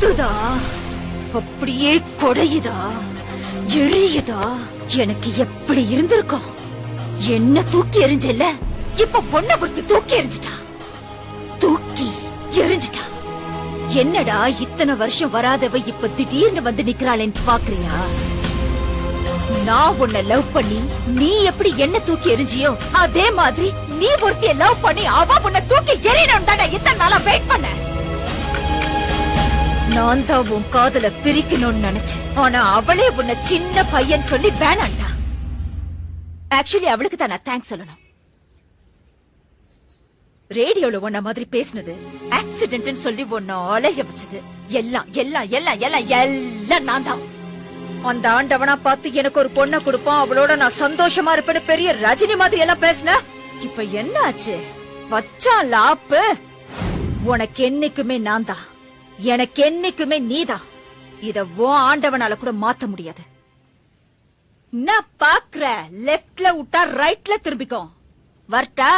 கத்துதா, அப்படியே கொடையுதா, எரியுதா. எனக்கு எப்படி இருந்திருக்கும்? என்ன தூக்கி எரிஞ்சல, இப்ப பொண்ண ஒருத்தி தூக்கி எரிஞ்சிட்டா. தூக்கி எரிஞ்சிட்டா. என்னடா இத்தனை வருஷம் வராதவ இப்ப திடீர்னு வந்து நிக்கிறாளேன்னு பாக்குறியா? நான் உன்னை லவ் பண்ணி நீ எப்படி என்ன தூக்கி எரிஞ்சியோ அதே மாதிரி நீ ஒருத்திய லவ் பண்ணி அவ உன்னை தூக்கி எறியணும் தானே இத்தனை நாளா வெயிட் பண்ண. நான் தான் உன் காதல பிரிக்கணும்னு நினைச்சேன். ஆனா அவளே உன்னை சின்ன பையன் சொல்லி வேணாண்டா. ஆக்சுவலி அவளுக்கு தான் நான் தேங்க்ஸ் சொல்லணும். ரேடியோல உன்ன மாதிரி பேசினது, ஆக்சிடென்ட் சொல்லி உன்ன அலைய வச்சது எல்லாம் எல்லாம் எல்லாம் எல்லாம் எல்லாம் நான் தான். அந்த ஆண்டவனா பார்த்து எனக்கு ஒரு பொண்ணை கொடுப்பான், அவளோட நான் சந்தோஷமா இருப்பேன்னு பெரிய ரஜினி மாதிரி எல்லாம் பேசின. இப்ப என்ன ஆச்சு? வச்சான் லாப்பு. உனக்கு என்னைக்குமே நான் தான், எனக்கு என்னைக்குமே நீதான். இத உன் ஆண்டவனால கூட மாத்த முடியாது. நான் பாக்குற லெப்ட்ல விட்டா ரைட்ல திரும்பிக்கும். வரட்டா?